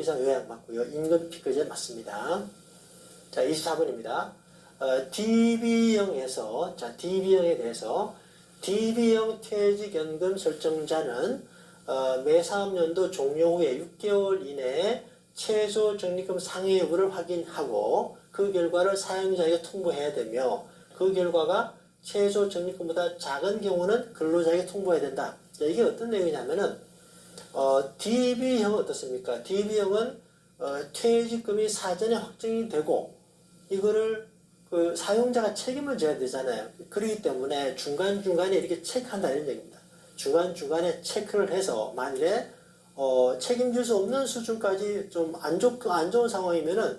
이상 요약 맞고요. 임금 피크제 맞습니다. 자, 24번입니다. DB형에서, 자, DB형에 대해서, DB형 퇴직연금 설정자는 매 사업년도 종료 후에 6개월 이내에 최소 적립금 상회 여부를 확인하고 그 결과를 사용자에게 통보해야 되며 그 결과가 최소 적립금보다 작은 경우는 근로자에게 통보해야 된다. 자, 이게 어떤 내용이냐면은 DB형은 어떻습니까? DB형은 퇴직금이 사전에 확정이 되고 이거를 그 사용자가 책임을 져야 되잖아요. 그렇기 때문에 중간중간에 이렇게 체크한다 이런 얘기입니다. 중간중간에 체크를 해서 만일에 책임질 수 없는 수준까지 좀 안 좋은 상황이면은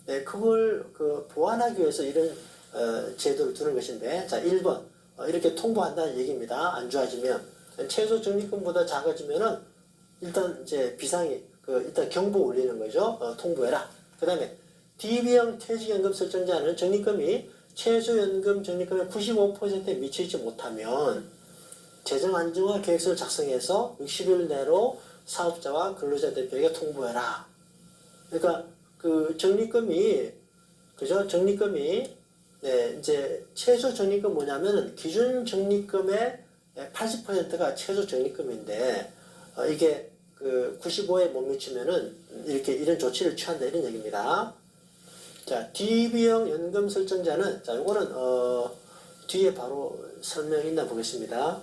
네, 그걸 보완하기 위해서 이런 제도를 두는 것인데, 자, 1번 이렇게 통보한다는 얘기입니다. 안 좋아지면 최소 적립금보다 작아지면은 일단 이제 비상이 일단 경보 울리는 거죠. 통보해라. 그다음에 DB형 퇴직연금 설정자는 적립금이 최소연금 적립금의 95%에 미치지 못하면 재정 안정화 계획서를 작성해서 60일 내로 사업자와 근로자 대표에게 통보해라. 그러니까 그 적립금이 그죠? 적립금이 네, 이제 최소 적립금 뭐냐면은 기준 적립금의 80%가 최소 적립금인데 이게 그 95에 못 미치면은 이렇게 이런 조치를 취한다 이런 얘기입니다. 자, DB형 연금 설정자는 자, 요거는 뒤에 바로 설명 있나 보겠습니다.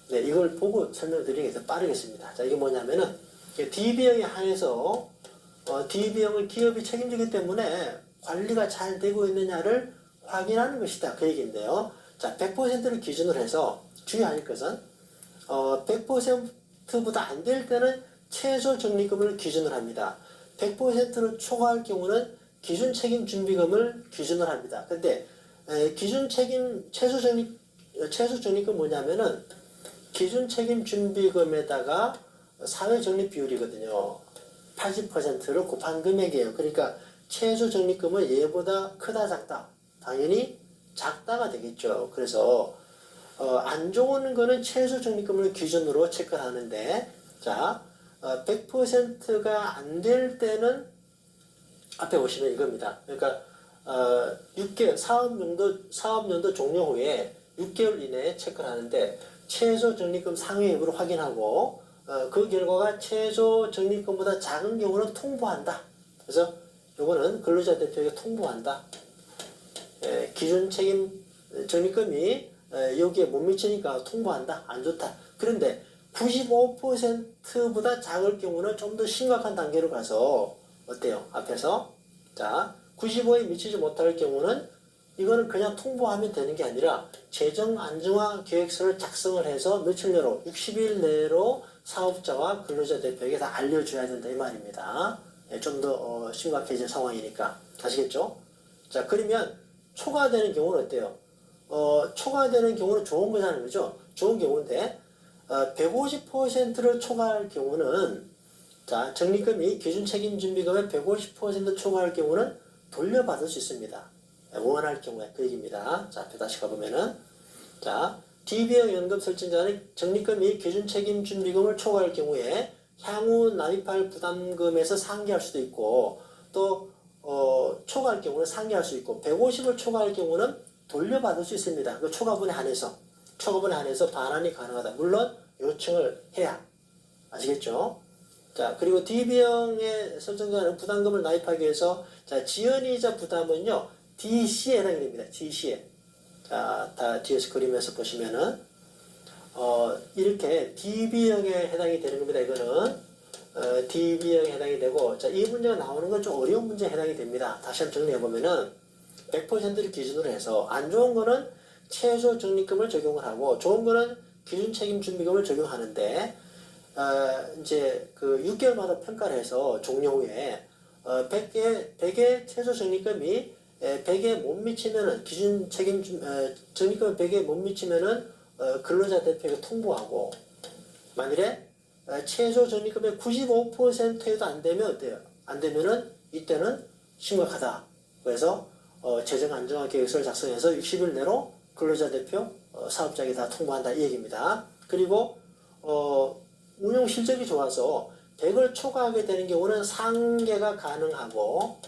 네, 이걸 보고 설명드리겠습니다. 빠르겠습니다. 자, 이게 뭐냐면은 DB형에 한해서 DB형을 기업이 책임지기 때문에 관리가 잘 되고 있느냐를 확인하는 것이다. 그 얘기인데요. 자, 100%를 기준으로 해서 주의할 것은 100%보다 안 될 때는 최소 적립금을 기준으로 합니다. 100%를 초과할 경우는 기준 책임 준비금을 기준으로 합니다. 근데 기준 책임 최소 적립금 뭐냐면은 기준 책임 준비금에다가 사회 적립 비율이거든요. 80%를 곱한 금액이에요. 그러니까 최소 적립금은 얘보다 크다 작다? 당연히 작다가 되겠죠. 그래서 안 좋은 거는 최소 적립금을 기준으로 체크를 하는데, 자, 100%가 안 될 때는 앞에 보시면 이겁니다. 그러니까 6개월 사업연도 종료 후에 6개월 이내에 체크를 하는데 최소 적립금 상회 여부를 확인하고 그 결과가 최소 적립금보다 작은 경우는 통보한다. 그래서 요거는 근로자 대표에게 통보한다. 기준 책임 적립금이 여기에 못 미치니까 통보한다. 안 좋다. 그런데 95%보다 작을 경우는 좀 더 심각한 단계로 가서 어때요? 앞에서 자 95에 미치지 못할 경우는 이거는 그냥 통보하면 되는 게 아니라 재정 안정화 계획서를 작성을 해서 며칠 내로 60일 내로 사업자와 근로자 대표에게 다 알려줘야 된다 이 말입니다. 좀 더 심각해진 상황이니까 아시겠죠? 자, 그러면 초과되는 경우는 어때요? 초과되는 경우는 좋은 거잖아요, 그죠? 좋은 경우인데 150%를 초과할 경우는 자, 적립금이 기준 책임 준비금의 150% 초과할 경우는 돌려받을 수 있습니다. 원할 경우에 그 얘기입니다. 자, 앞에 다시 가보면은 자, DB형 연금 설정자는 적립금이 기준 책임 준비금을 초과할 경우에 향후 납입할 부담금에서 상기할 수도 있고 또 초과할 경우는 상기할 수 있고 150을 초과할 경우는 돌려받을 수 있습니다. 그 초과분에 한해서 반환이 가능하다. 물론 요청을 해야 아시겠죠? 자, 그리고 DB형의 설정자는 부담금을 납입하기 위해서 자, 지연이자 부담은요 DC에 해당이 됩니다. DC에. 자, 다 뒤에서 그림에서 보시면은 이렇게 DB형에 해당이 되는 겁니다. 이거는 DB형에 해당이 되고, 자, 이 문제가 나오는 건 좀 어려운 문제에 해당이 됩니다. 다시 한번 정리해 보면은 100%를 기준으로 해서 안 좋은 거는 최소 적립금을 적용을 하고 좋은 거는 기준 책임 준비금을 적용하는데 이제 그 6개월마다 평가를 해서 종료 후에 100의 최소 적립금이 100에 못 미치면은 기준 책임 적립금 100에 못 미치면은 근로자 대표에게 통보하고 만일에 최소 적립금의 95%에도 안 되면 어때요? 안 되면은 이때는 심각하다. 그래서 재정 안정화 계획서를 작성해서 60일 내로 근로자 대표 사업자에게 다 통보한다 이 얘기입니다. 그리고 운용 실적이 좋아서 100을 초과하게 되는 경우는 상계가 가능하고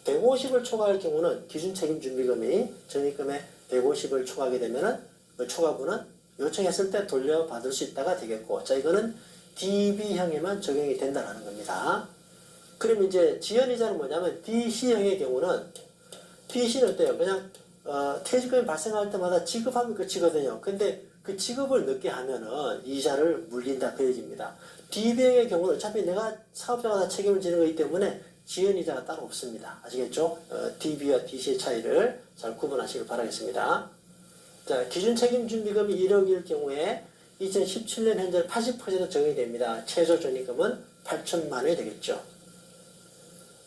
150을 초과할 경우는 기준 책임 준비금이 적립금의 150을 초과하게 되면은 그 초과분은 요청했을 때 돌려받을 수 있다가 되겠고, 자, 이거는 DB형에만 적용이 된다는 겁니다. 그럼 이제 지연이자는 뭐냐면 DC형의 경우는 DC는 어때요? 그냥 퇴직금이 발생할 때마다 지급하면 끝이거든요. 근데 그 지급을 늦게 하면은 이자를 물린다 그 얘기입니다. DB형의 경우는 어차피 내가 사업자가 다 책임을 지는 거기 때문에 지연이자가 따로 없습니다. 아시겠죠? DB와 DC의 차이를 잘 구분하시길 바라겠습니다. 자, 기준 책임 준비금이 1억일 경우에 2017년 현재 80% 적용이 됩니다. 최소 적립금은 8천만 원이 되겠죠.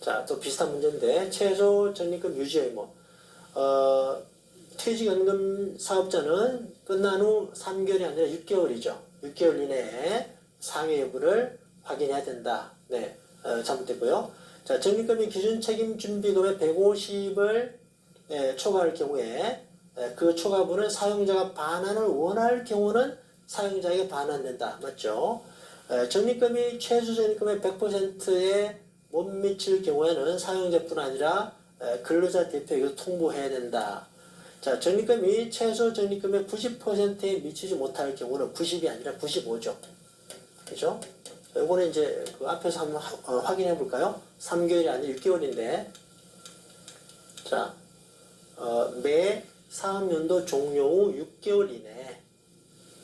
자, 또 비슷한 문제인데 최소 적립금 유지 의무. 퇴직연금 사업자는 끝난 후 3개월이 아니라 6개월이죠. 6개월 이내에 상해 여부를 확인해야 된다. 네, 잘못됐고요. 자, 적립금이 기준 책임 준비금의 150을 초과할 경우에 그 초과분은 사용자가 반환을 원할 경우는 사용자에게 반환된다. 맞죠? 적립금이 최소 적립금의 100%에 못 미칠 경우에는 사용자뿐 아니라 근로자 대표에게 통보해야 된다. 자, 적립금이 최소 적립금의 90%에 미치지 못할 경우는 90이 아니라 95죠. 그죠? 요거는 이제 그 앞에서 한번 확인해 볼까요? 3개월이 아니라 6개월인데, 자, 매 사업연도 종료 후 6개월 이내에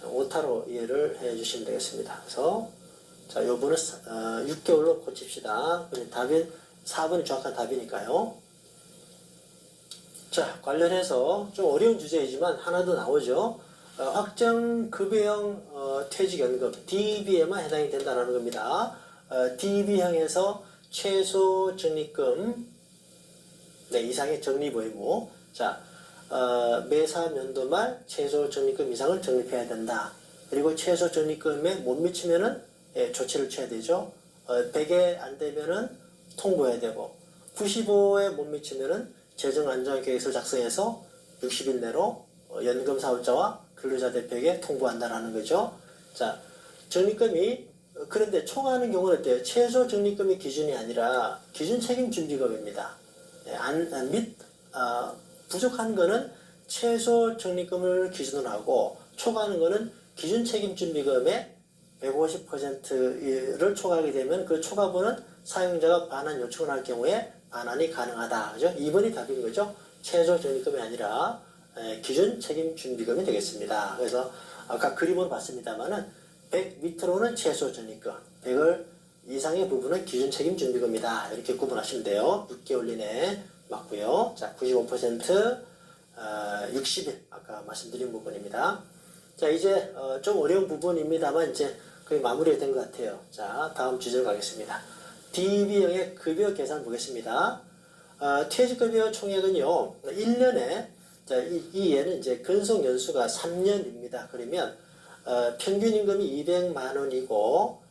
오타로 이해를 해 주시면 되겠습니다. 그래서, 자, 요번은 6개월로 고칩시다. 답은 4번이 정확한 답이니까요. 자, 관련해서 좀 어려운 주제이지만 하나 더 나오죠. 확정급여형 퇴직연금 DB에만 해당이 된다는 겁니다. DB형에서 최소 적립금 이상의 적립 의무. 자, 매 사업연도 말 최소 적립금 이상을 적립해야 된다. 그리고 최소 적립금에 못 미치면은 조치를 취해야 되죠. 100에 안 되면은 통보해야 되고, 95에 못 미치면은 재정안정계획서를 작성해서 60일 내로 연금 사업자와 근로자 대표에게 통보한다라는 거죠. 자, 적립금이 그런데 초과하는 경우는 어때요? 최소 적립금이 기준이 아니라 기준 책임 준비금입니다. 부족한 거는 최소 적립금을 기준으로 하고 초과하는 거는 기준 책임 준비금의 150%를 초과하게 되면 그 초과분은 사용자가 반환 요청을 할 경우에 반환이 가능하다. 그죠? 2번이 답인 거죠. 최소 적립금이 아니라 기준 책임 준비금이 되겠습니다. 그래서 아까 그림을 봤습니다만은 100 밑으로는 최소 적립금, 100을 이상의 부분은 기준 책임 준비금이다. 이렇게 구분하시면 돼요. 6개월 이내 맞고요. 자, 95%, 60일 아까 말씀드린 부분입니다. 자, 이제 좀 어려운 부분입니다만 이제 거의 마무리가 된 것 같아요. 자, 다음 주제로 가겠습니다. DB형의 급여 계산 보겠습니다. 퇴직급여 총액은요, 1년에, 자, 이 예는 이제 근속 연수가 3년입니다. 그러면, 평균 임금이 200만 원이고,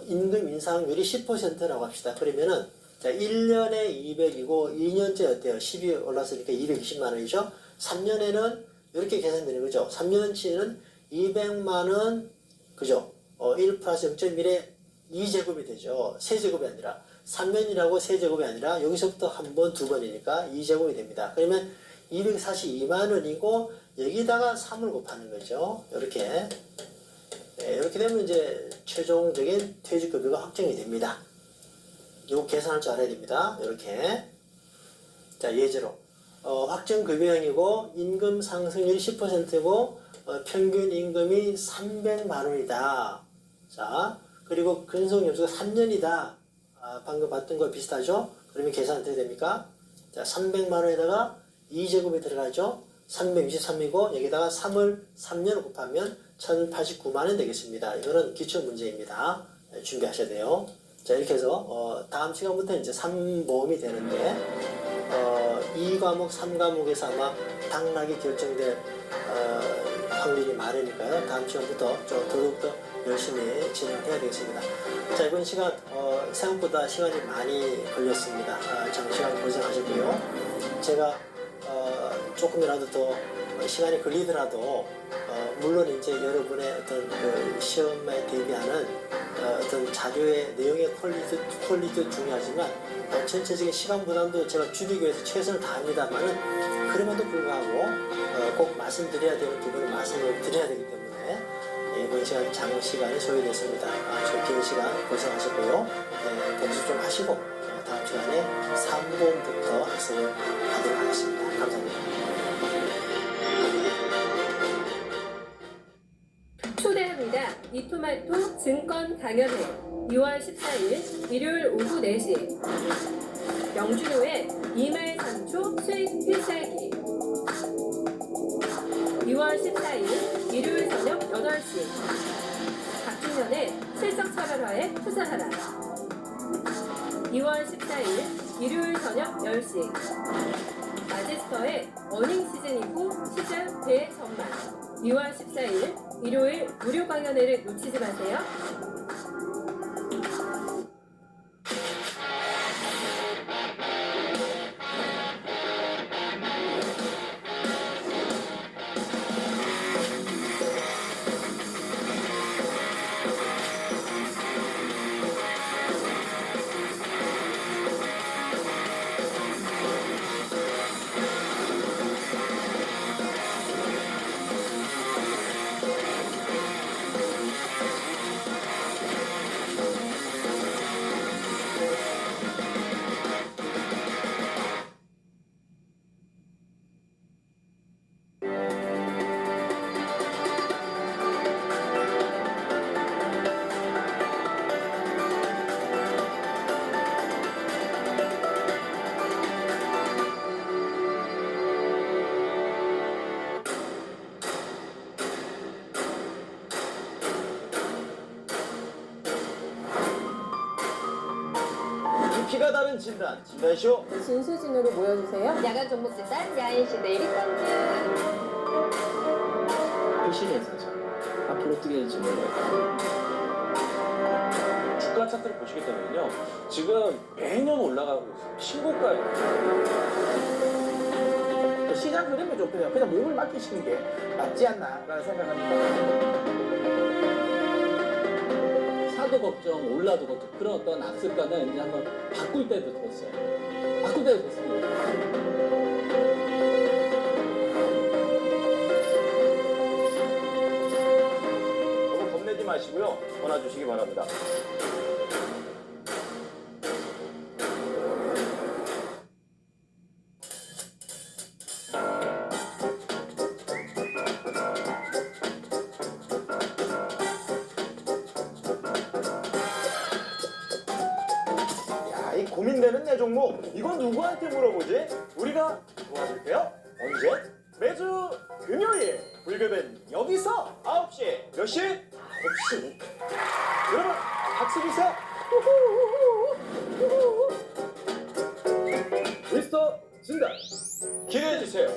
임금 인상률이 10%라고 합시다. 그러면은, 자, 1년에 200이고, 2년째 어때요? 10이 올랐으니까 220만 원이죠? 3년에는 이렇게 계산되는 거죠. 3년치는 200만 원, 그죠? 1 플러스 0.1에 2제곱이 되죠. 세제곱이 아니라 3년이라고 세제곱이 아니라 여기서부터 한 번, 두 번이니까 2제곱이 됩니다. 그러면 242만 원이고 여기다가 3을 곱하는 거죠. 이렇게 이렇게 되면 이제 최종적인 퇴직급여가 확정이 됩니다. 이거 계산할 줄 알아야 됩니다. 이렇게 자, 예제로 확정급여형이고 임금 상승률이 10%고 평균 임금이 300만 원이다. 자, 그리고 근속 연수가 3년이다. 방금 봤던 거 비슷하죠? 그러면 계산 어떻게 됩니까? 자, 300만 원에다가 2제곱이 들어가죠? 363이고 여기다가 3을 3년 곱하면 1089만 원 되겠습니다. 이거는 기출 문제입니다. 준비하셔야 돼요. 자, 이렇게 해서 다음 시간부터 이제 3모음이 되는데 2과목, 3과목에서 아마 당락이 결정될 확률이 많으니까요. 다음 시간부터 좀 더욱더 열심히 진행해야 되겠습니다. 자, 이번 시간 생각보다 시간이 많이 걸렸습니다. 장시간 고생하셨고요. 제가 조금이라도 더 시간이 걸리더라도 물론 이제 여러분의 어떤 그 시험에 대비하는 어떤 자료의 내용의 퀄리티도 중요하지만 전체적인 시간 부담도 제가 줄이기 위해서 최선을 다합니다만은 그럼에도 불구하고 꼭 말씀드려야 되는 부분을 말씀을 드려야 되기 때문에 이번 시간 장시간이 소요됐습니다. 좀 긴 시간 고생하셨고요. 복수 좀 하시고 다음 시간에 3본부터 학습을 하도록 하겠습니다. 감사합니다. 초대합니다. 이토마토 증권 강연회 6월 14일 일요일 오후 4시 영준호의 2말 3초 수익 필살기 6월 14일 일요일 저녁 8시 박준현의 실적 차별화에 투자하라 2월 14일 일요일 저녁 10시 마지스터의 어닝 시즌이고 시장 대전망 6월 14일 일요일 무료 강연회를 놓치지 마세요. 피가 다른 진단쇼 진수진으로 모여주세요. 야간 종목 진단 야인시대 1위권즈 회신의 사자 앞으로 어떻게 될지 몰라요. 주가 차트를 보시게 되면요 지금 매년 올라가고 있어요. 신고가예요. 시장 흐름에 좀 그냥 몸을 맡기시는 게 맞지 않나라는 생각합니다. 사도 걱정, 올라도 걱정 그런 어떤 악습관은 이제 한번 바꿀 때도 됐어요. 바꿀 때도 됐습니다. 너무 겁내지 마시고요 전화 주시기 바랍니다. 이 고민되는 내 종목 이건 누구한테 물어보지? 우리가 도와줄게요. 언제? 매주 금요일 불급은 여기서 9시 몇 시? 9시 여러분 박수 주세요. 미스터 진단 기대해주세요.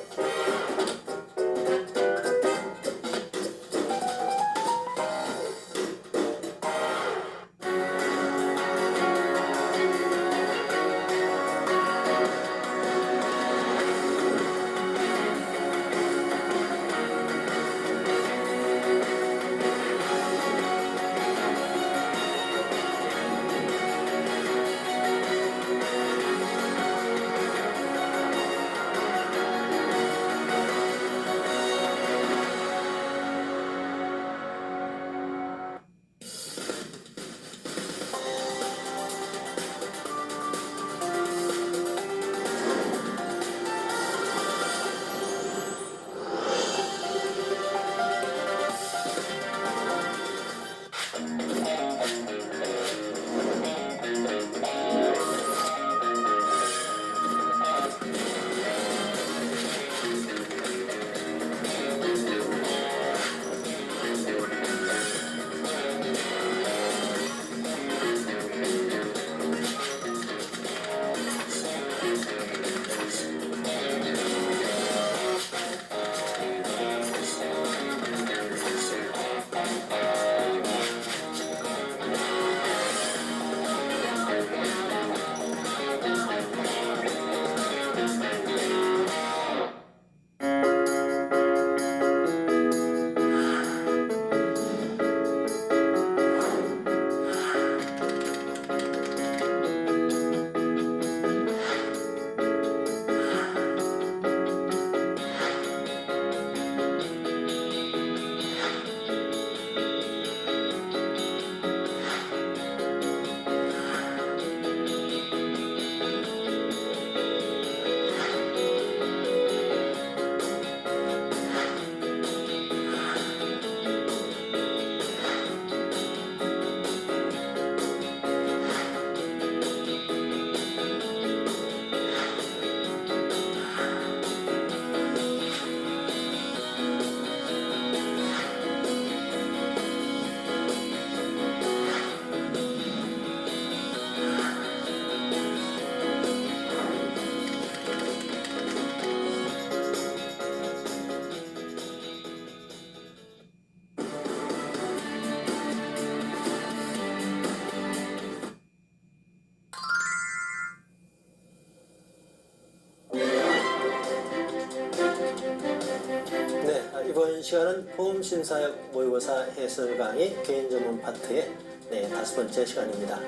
이번 시간은 보험심사역 모의고사 해설 강의 개인 전문 파트의 5번째 시간입니다.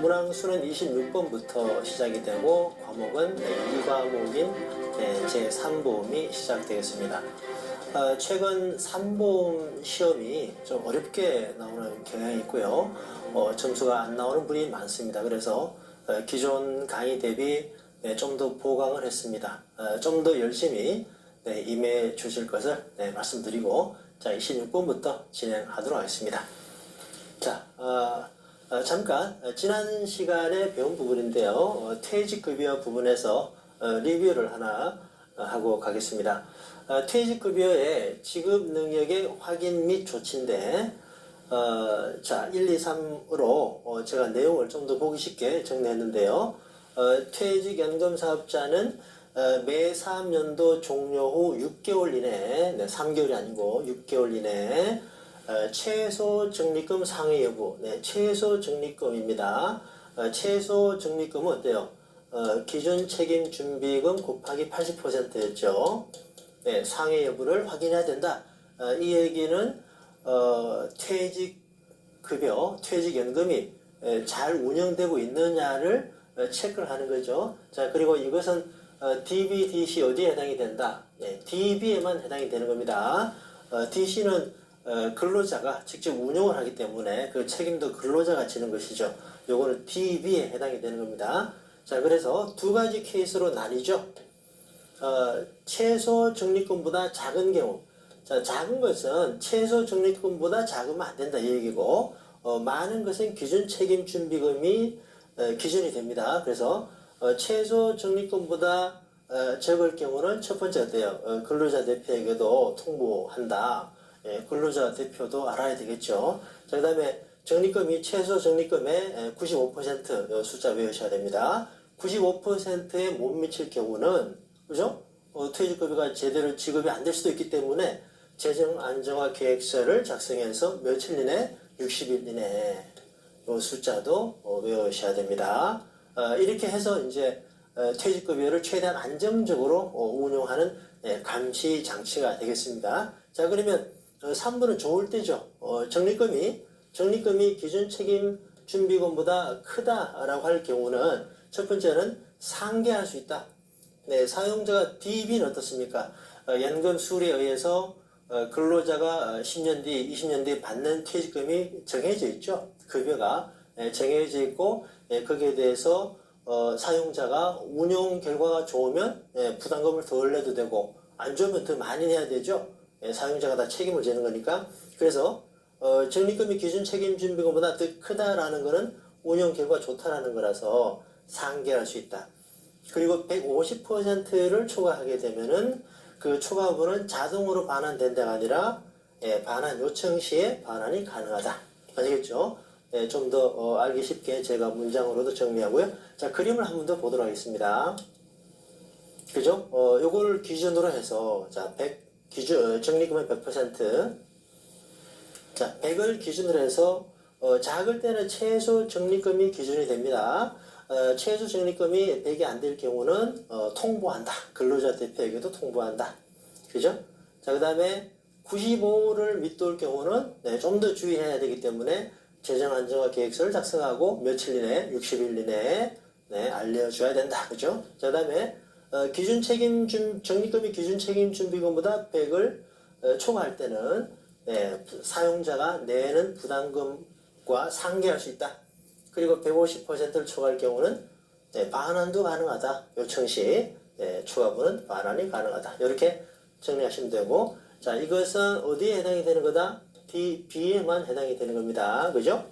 문항수는 26번부터 시작이 되고 과목은 2과목인 제3보험이 시작되겠습니다. 최근 3보험 시험이 좀 어렵게 나오는 경향이 있고요. 점수가 안 나오는 분이 많습니다. 그래서 기존 강의 대비 좀 더 보강을 했습니다. 좀 더 열심히 임해 주실 것을 말씀드리고, 자, 26번부터 진행하도록 하겠습니다. 자, 잠깐 지난 시간에 배운 부분인데요. 퇴직급여 부분에서 리뷰를 하나 하고 가겠습니다. 퇴직급여의 지급 능력의 확인 및 조치인데, 자, 1, 2, 3으로 제가 내용을 좀 더 보기 쉽게 정리했는데요. 퇴직연금 사업자는 매 사업연도 종료 후 6개월 이내에, 3개월이 아니고 6개월 이내에 최소 적립금 상회 여부, 최소 적립금입니다. 최소 적립금은 어때요? 기준 책임 준비금 곱하기 80%였죠. 상회 여부를 확인해야 된다. 이 얘기는 퇴직급여, 퇴직연금이 잘 운영되고 있느냐를 체크를 하는 거죠. 자, 그리고 이것은 DB, DC 어디에 해당이 된다? DB에만 해당이 되는 겁니다. DC는 근로자가 직접 운영을 하기 때문에 그 책임도 근로자가 지는 것이죠. 요거는 DB에 해당이 되는 겁니다. 자, 그래서 두 가지 케이스로 나뉘죠. 최소 적립금보다 작은 경우, 자, 작은 것은 최소 적립금보다 작으면 안 된다 이 얘기고, 많은 것은 기준 책임 준비금이 기준이 됩니다. 그래서 최소 적립금보다 적을 경우는 첫 번째 어때요? 근로자 대표에게도 통보한다. 근로자 대표도 알아야 되겠죠. 자, 그 다음에 적립금이 최소 적립금의 95% 숫자 외우셔야 됩니다. 95%에 못 미칠 경우는, 그죠? 퇴직급여가 제대로 지급이 안 될 수도 있기 때문에 재정 안정화 계획서를 작성해서 며칠 이내, 60일 이내에 이 숫자도 외우셔야 됩니다. 이렇게 해서 이제 퇴직급여를 최대한 안정적으로 운용하는 감시 장치가 되겠습니다. 자, 그러면 3번은 좋을 때죠. 적립금이 기준 책임 준비금보다 크다라고 할 경우는 첫 번째는 상계할 수 있다. 사용자가 DB는 어떻습니까? 연금 수율에 의해서 근로자가 10년 뒤, 20년 뒤 받는 퇴직금이 정해져 있죠. 급여가 정해져 있고, 거기에 대해서 사용자가 운용 결과가 좋으면 부담금을 덜 내도 되고, 안 좋으면 더 많이 내야 되죠. 사용자가 다 책임을 지는 거니까. 그래서 적립금이 기준 책임 준비금보다 더 크다라는 것은 운용 결과가 좋다라는 거라서 상계할 수 있다. 그리고 150%를 초과하게 되면은 그 초과분은 자동으로 반환된다가 아니라 반환 요청 시에 반환이 가능하다. 아시겠죠? 좀 더 알기 쉽게 제가 문장으로도 정리하고요. 자, 그림을 한 번 더 보도록 하겠습니다. 그죠? 요거를 기준으로 해서, 자, 100 기준, 적립금의 100%. 자, 100을 기준으로 해서, 작을 때는 최소 적립금이 기준이 됩니다. 최소 적립금이 100이 안 될 경우는 통보한다. 근로자 대표에게도 통보한다. 그죠? 자, 그 다음에 95를 밑돌 경우는 좀 더 주의해야 되기 때문에 재정 안정화 계획서를 작성하고 며칠 이내, 60일 이내에 알려줘야 된다. 그죠? 자, 그 다음에 기준 책임 적립금이 기준 책임 준비금보다 100을 초과할 때는 사용자가 내는 부담금과 상계할 수 있다. 그리고 150%를 초과할 경우는 반환도 가능하다. 요청 시 초과분은 반환이 가능하다. 이렇게 정리하시면 되고, 자, 이것은 어디에 해당이 되는 거다? DB에만 해당이 되는 겁니다. 그죠?